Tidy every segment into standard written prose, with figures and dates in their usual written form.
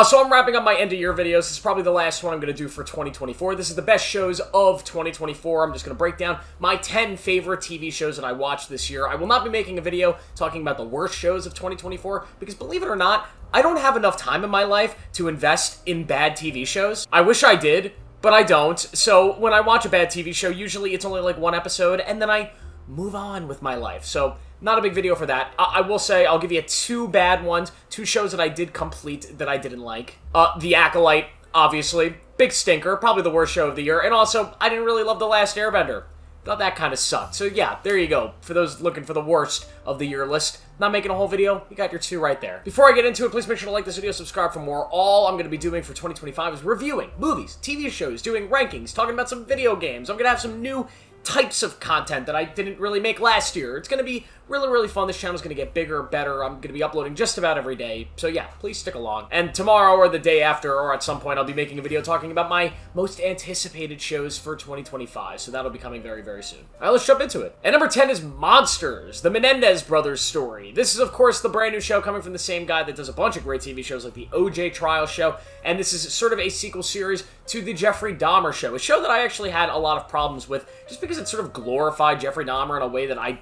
So I'm wrapping up my end of year videos. This is probably the last one I'm going to do for 2024. This is the best shows of 2024. I'm just going to break down my 10 favorite TV shows that I watched this year. I will not be making a video talking about the worst shows of 2024 because, believe it or not, I don't have enough time in my life to invest in bad TV shows. I wish I did, but I don't. So when I watch a bad TV show, usually it's only like one episode, and then I move on with my life. So not a big video for that. I will say I'll give you two bad ones, two shows that I did complete that I didn't like. The Acolyte, obviously. Big stinker, probably the worst show of the year. And also, I didn't really love The Last Airbender. Thought that kind of sucked. So yeah, there you go. For those looking for the worst of the year list, not making a whole video, you got your two right there. Before I get into it, please make sure to like this video, subscribe for more. All I'm going to be doing for 2025 is reviewing movies, TV shows, doing rankings, talking about some video games. I'm going to have some new types of content that I didn't really make last year. It's going to be really, really fun. This channel's going to get bigger, better. I'm going to be uploading just about every day. So yeah, please stick along. And tomorrow or the day after or at some point, I'll be making a video talking about my most anticipated shows for 2025. So that'll be coming very, very soon. All right, let's jump into it. And number 10 is Monsters, the Menendez brothers story. This is, of course, the brand new show coming from the same guy that does a bunch of great TV shows like the OJ Trial show. And this is sort of a sequel series to the Jeffrey Dahmer show, a show that I actually had a lot of problems with just because it sort of glorified Jeffrey Dahmer in a way that I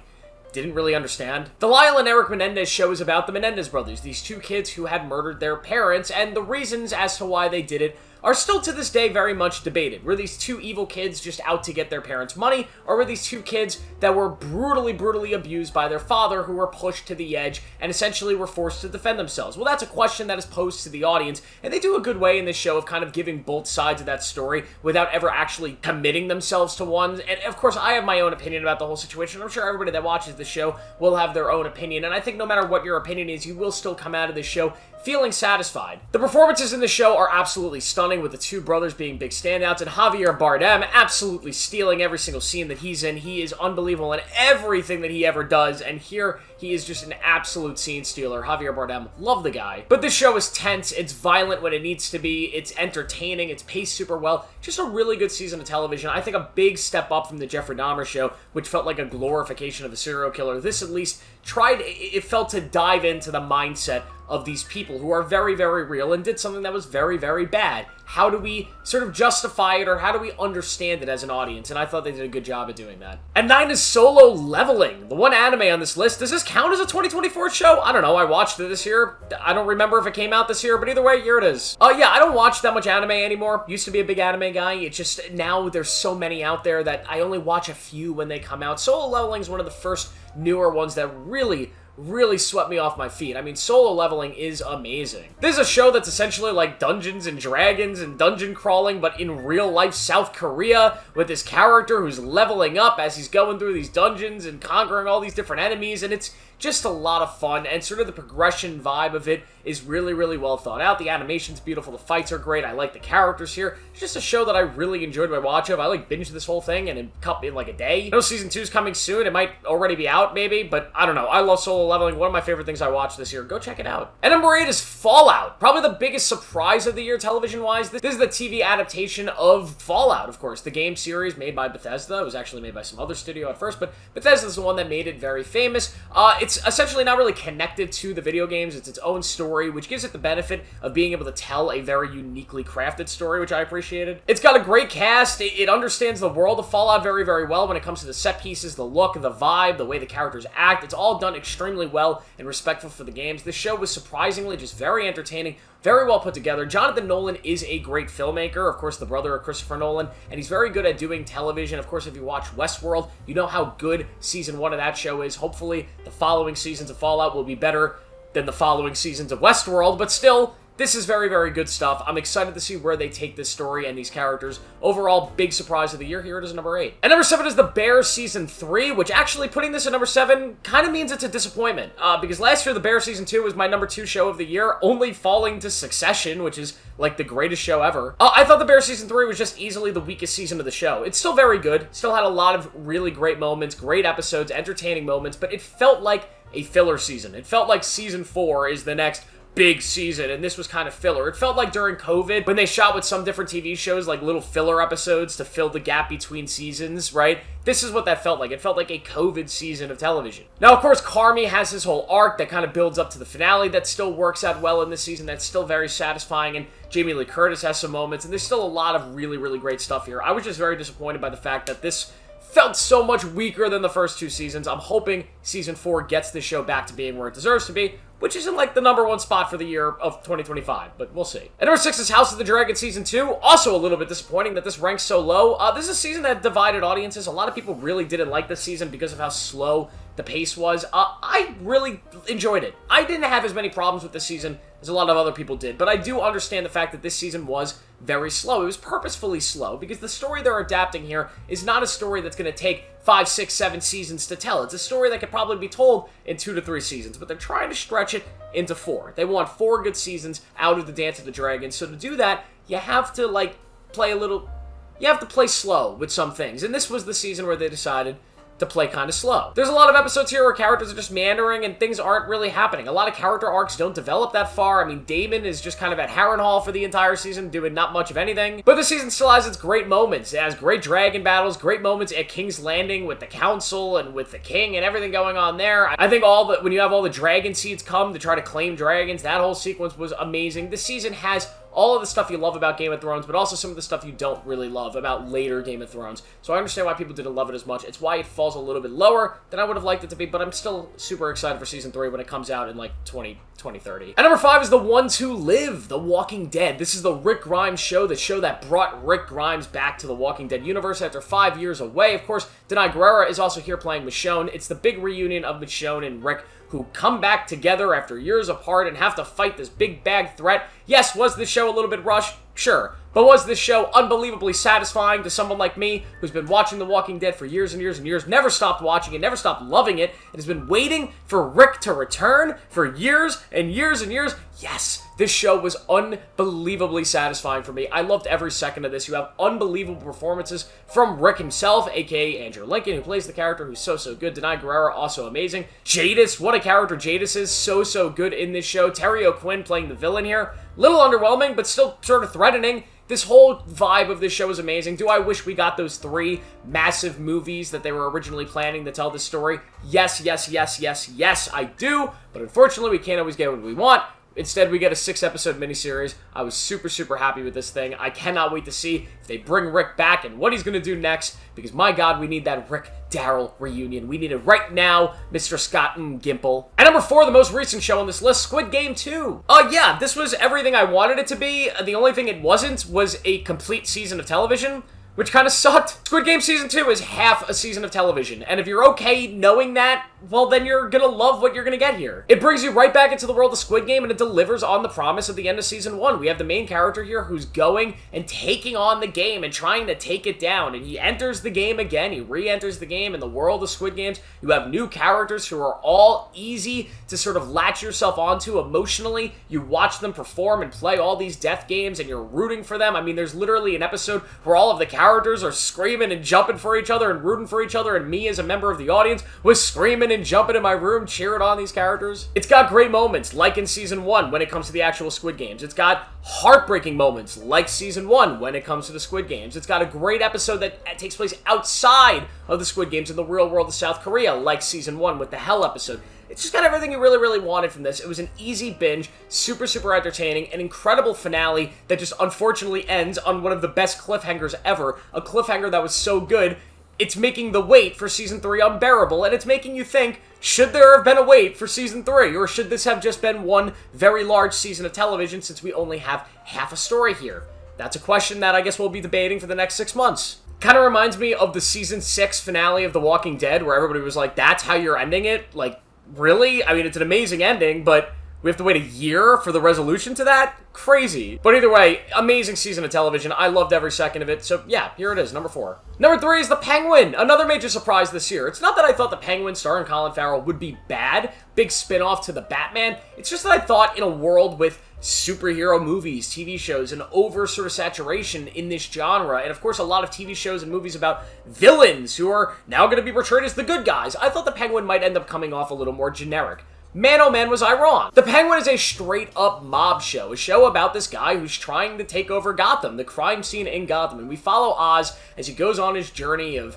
didn't really understand. The Lyle and Eric Menendez show is about the Menendez brothers, these two kids who had murdered their parents, and the reasons as to why they did it are still to this day very much debated. Were these two evil kids just out to get their parents' money, or were these two kids that were brutally, brutally abused by their father who were pushed to the edge and essentially were forced to defend themselves? Well, that's a question that is posed to the audience, and they do a good way in this show of kind of giving both sides of that story without ever actually committing themselves to one. And of course, I have my own opinion about the whole situation. I'm sure everybody that watches the show will have their own opinion, and I think no matter what your opinion is, you will still come out of this show feeling satisfied. The performances in the show are absolutely stunning, with the two brothers being big standouts, and Javier Bardem absolutely stealing every single scene that he's in. He is unbelievable in everything that he ever does, and here he is just an absolute scene stealer. Javier Bardem, love the guy. But this show is tense, it's violent when it needs to be, it's entertaining, it's paced super well. Just a really good season of television. I think a big step up from the Jeffrey Dahmer show, which felt like a glorification of a serial killer. This at least it felt to dive into the mindset of these people who are very, very real and did something that was very, very bad. How do we sort of justify it, or how do we understand it as an audience? And I thought they did a good job at doing that. And 9 is Solo Leveling, the one anime on this list. Does this count as a 2024 show? I don't know. I watched it this year. I don't remember if it came out this year, but either way, here it is. Yeah, I don't watch that much anime anymore. Used to be a big anime guy. It's just now there's so many out there that I only watch a few when they come out. Solo Leveling is one of the first newer ones that really swept me off my feet. I mean, Solo Leveling is amazing. This is a show that's essentially like Dungeons and Dragons and dungeon crawling, but in real life South Korea, with this character who's leveling up as he's going through these dungeons and conquering all these different enemies, and it's just a lot of fun, and sort of the progression vibe of it is really, really well thought out. The animation's beautiful, the fights are great, I like the characters here. It's just a show that I really enjoyed my watch of. I like binged this whole thing in like a day. I know season 2 is coming soon, it might already be out maybe, but I don't know. I love Solo Leveling, one of my favorite things I watched this year. Go check it out. And number 8 is Fallout, probably the biggest surprise of the year television-wise. This is the TV adaptation of Fallout, of course, the game series made by Bethesda. It was actually made by some other studio at first, but Bethesda's the one that made it very famous. It's essentially not really connected to the video games. It's its own story, which gives it the benefit of being able to tell a very uniquely crafted story, which I appreciated. It's got a great cast. It understands the world of Fallout very, very well when it comes to the set pieces, the look, the vibe, the way the characters act. It's all done extremely well and respectful for the games. This show was surprisingly just very entertaining, very well put together. Jonathan Nolan is a great filmmaker, of course, the brother of Christopher Nolan, and he's very good at doing television. Of course, if you watch Westworld, you know how good season 1 of that show is. Hopefully, the following seasons of Fallout will be better than the following seasons of Westworld, but still, this is very, very good stuff. I'm excited to see where they take this story and these characters. Overall, big surprise of the year. Here it is, number 8. And number 7 is The Bear Season 3, which actually putting this at number 7 kind of means it's a disappointment. Because last year, The Bear Season 2 was my number 2 show of the year, only falling to Succession, which is like the greatest show ever. I thought The Bear Season 3 was just easily the weakest season of the show. It's still very good. Still had a lot of really great moments, great episodes, entertaining moments, but it felt like a filler season. It felt like Season 4 is the next big season, and this was kind of filler. It felt like during COVID, when they shot with some different TV shows, like little filler episodes to fill the gap between seasons, right? This is what that felt like. It felt like a COVID season of television. Now, of course, Carmy has his whole arc that kind of builds up to the finale that still works out well in this season, that's still very satisfying, and Jamie Lee Curtis has some moments, and there's still a lot of really, really great stuff here. I was just very disappointed by the fact that this felt so much weaker than the first 2 seasons. I'm hoping Season 4 gets this show back to being where it deserves to be, which isn't like the #1 spot for the year of 2025, but we'll see. And number 6 is House of the Dragon Season 2. Also a little bit disappointing that this ranks so low. This is a season that divided audiences. A lot of people really didn't like this season because of how slow the pace was. I really enjoyed it. I didn't have as many problems with this season as a lot of other people did, but I do understand the fact that this season was very slow. It was purposefully slow because the story they're adapting here is not a story that's going to take 5, 6, 7 seasons to tell. It's a story that could probably be told in 2 to 3 seasons, but they're trying to stretch it into 4. They want 4 good seasons out of the Dance of the Dragon, so to do that, you have to, like, you have to play slow with some things, and this was the season where they decided to play kind of slow. There's a lot of episodes here where characters are just meandering and things aren't really happening. A lot of character arcs don't develop that far. I mean, Damon is just kind of at Harrenhal for the entire season, doing not much of anything. But the season still has its great moments. It has great dragon battles, great moments at King's Landing with the council and with the king and everything going on there. I think when you have all the dragon seeds come to try to claim dragons, that whole sequence was amazing. This season has all of the stuff you love about Game of Thrones, but also some of the stuff you don't really love about later Game of Thrones. So I understand why people didn't love it as much. It's why it falls a little bit lower than I would have liked it to be, but I'm still super excited for Season 3 when it comes out in like 2030. And number 5 is The Ones Who Live, The Walking Dead. This is the Rick Grimes show that brought Rick Grimes back to the Walking Dead universe after 5 years away. Of course, Denai Guerrera is also here playing Michonne. It's the big reunion of Michonne and Rick, who come back together after years apart and have to fight this big bag threat. Yes, was this show a little bit rushed? Sure. But was this show unbelievably satisfying to someone like me who's been watching The Walking Dead for years and years and years, never stopped watching it, never stopped loving it, and has been waiting for Rick to return for years and years and years? Yes, this show was unbelievably satisfying for me. I loved every second of this. You have unbelievable performances from Rick himself, aka Andrew Lincoln, who plays the character, who's so good. Denai Guerrera, also amazing. Jadis, what a character Jadis is, so good in this show. Terry O'Quinn playing the villain here. Little underwhelming, but still sort of threatening. This whole vibe of this show is amazing. Do I wish we got those 3 massive movies that they were originally planning to tell this story? Yes, I do. But unfortunately, we can't always get what we want. Instead, we get a 6-episode miniseries. I was super happy with this thing. I cannot wait to see if they bring Rick back and what he's going to do next, because my God, we need that Rick-Daryl reunion. We need it right now, Mr. Scott and Gimple. And number 4, the most recent show on this list, Squid Game 2. Yeah, this was everything I wanted it to be. The only thing it wasn't was a complete season of television, which kind of sucked. Squid Game Season 2 is half a season of television, and if you're okay knowing that, well, then you're gonna love what you're gonna get here. It brings you right back into the world of Squid Game, and it delivers on the promise of the end of Season 1. We have the main character here who's going and taking on the game and trying to take it down, and he enters the game again. He re-enters the game in the world of Squid Games. You have new characters who are all easy to sort of latch yourself onto emotionally. You watch them perform and play all these death games, and you're rooting for them. I mean, there's literally an episode where all of the characters are screaming and jumping for each other and rooting for each other, and me as a member of the audience was screaming and jumping in my room cheering on these characters. It's got great moments, like in Season 1 when it comes to the actual Squid Games. It's got heartbreaking moments, like Season 1 when it comes to the Squid Games. It's got a great episode that takes place outside of the Squid Games in the real world of South Korea, like Season 1 with the Hell episode. It's just got everything you really wanted from this. It was an easy binge, super entertaining, an incredible finale that just unfortunately ends on one of the best cliffhangers ever. A cliffhanger that was so good, it's making the wait for Season 3 unbearable, and it's making you think, should there have been a wait for Season 3, or should this have just been one very large season of television since we only have half a story here? That's a question that I guess we'll be debating for the next 6 months. Kind of reminds me of the Season 6 finale of The Walking Dead, where everybody was like, that's how you're ending it? Like, really? I mean, it's an amazing ending, but we have to wait a year for the resolution to that? Crazy. But either way, amazing season of television. I loved every second of it. So yeah, here it is, number 4. Number 3 is The Penguin, another major surprise this year. It's not that I thought The Penguin starring Colin Farrell would be bad, big spin-off to the Batman. It's just that I thought in a world with superhero movies, TV shows, and over sort of saturation in this genre, and of course a lot of TV shows and movies about villains who are now going to be portrayed as the good guys, I thought The Penguin might end up coming off a little more generic. man oh man was I wrong. The Penguin is a straight up mob show, a show about this guy who's trying to take over Gotham, the crime scene in Gotham, and we follow Oz as he goes on his journey of,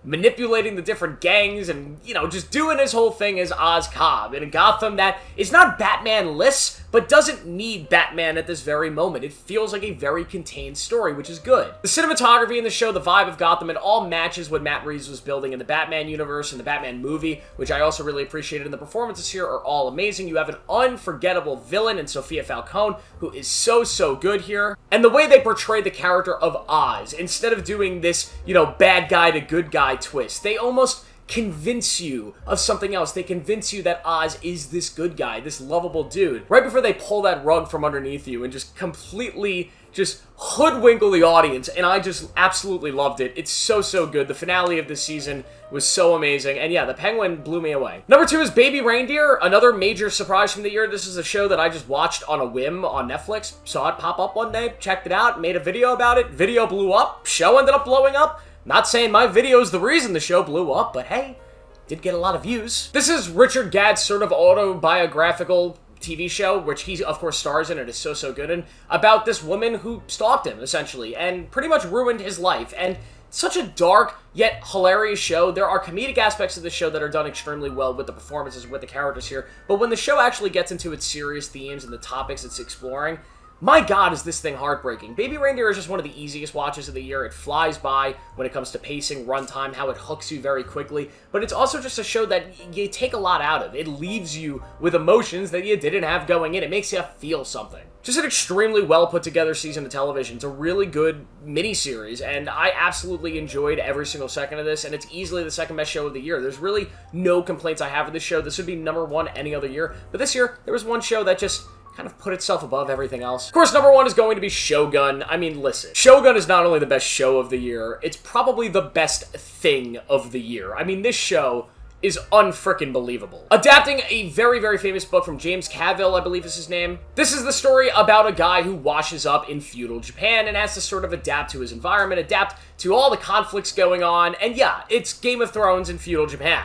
manipulating the different gangs and, just doing his whole thing as Oz Cobb in a Gotham that is not Batman-less, but doesn't need Batman at this very moment. It feels like a very contained story, which is good. The cinematography in the show, the vibe of Gotham, it all matches what Matt Reeves was building in the Batman universe and the Batman movie, which I also really appreciated, and the performances here are all amazing. You have an unforgettable villain in Sophia Falcone, who is so good here. And the way they portray the character of Oz, instead of doing this, bad guy to good guy twist, they almost convince you of something else. They convince you that Oz is this good guy, this lovable dude, right before they pull that rug from underneath you and just completely hoodwinkle the audience, and I just absolutely loved it. It's so good. The finale of this season was so amazing, and yeah, the Penguin blew me away. Number 2 is Baby Reindeer, another major surprise from the year. This is a show that I just watched on a whim on Netflix, saw it pop up one day, checked it out, made a video about it, video blew up, show ended up blowing up. Not saying my video is the reason the show blew up, but hey, did get a lot of views. This is Richard Gadd's sort of autobiographical TV show, which he, of course, stars in and is so good, and about this woman who stalked him, essentially, and pretty much ruined his life. And such a dark, yet hilarious show. There are comedic aspects of the show that are done extremely well with the performances, with the characters here, but when the show actually gets into its serious themes and the topics it's exploring, my God, is this thing heartbreaking. Baby Reindeer is just one of the easiest watches of the year. It flies by when it comes to pacing, runtime, how it hooks you very quickly, but it's also just a show that you take a lot out of. It leaves you with emotions that you didn't have going in. It makes you feel something. Just an extremely well put together season of television. It's a really good miniseries, and I absolutely enjoyed every single second of this, and it's easily the second best show of the year. There's really no complaints I have with this show. This would be number 1 any other year, but this year, there was one show that just kind of put itself above everything else. Of course, number 1 is going to be Shogun. I mean, listen, Shogun is not only the best show of the year, it's probably the best thing of the year. I mean, this show is unfrickin' believable. Adapting a very famous book from James Cavill, I believe is his name. This is the story about a guy who washes up in feudal Japan and has to sort of adapt to his environment, adapt to all the conflicts going on, and yeah, it's Game of Thrones in feudal Japan.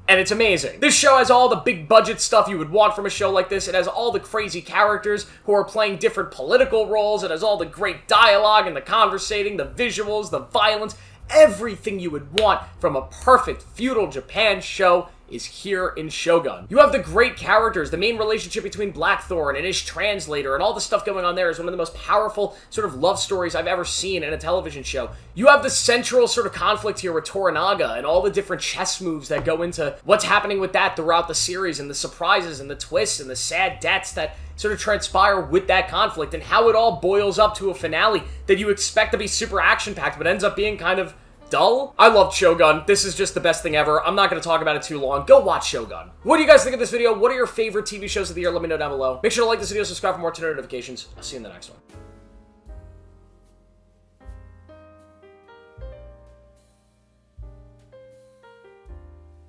And it's amazing. This show has all the big budget stuff you would want from a show like this. It has all the crazy characters who are playing different political roles. It has all the great dialogue and the conversating, the visuals, the violence. Everything you would want from a perfect feudal Japan show is here in Shogun. You have the great characters. The main relationship between Blackthorn and his translator and all the stuff going on there is one of the most powerful sort of love stories I've ever seen in a television show. You have the central sort of conflict here with Toranaga and all the different chess moves that go into what's happening with that throughout the series, and the surprises and the twists and the sad deaths that sort of transpire with that conflict, and how it all boils up to a finale that you expect to be super action-packed but ends up being kind of dull. I loved Shogun. This is just the best thing ever. I'm not going to talk about it too long. Go watch Shogun. What do you guys think of this video? What are your favorite TV shows of the year? Let me know down below. Make sure to like this video, subscribe for more notifications. I'll see you in the next one.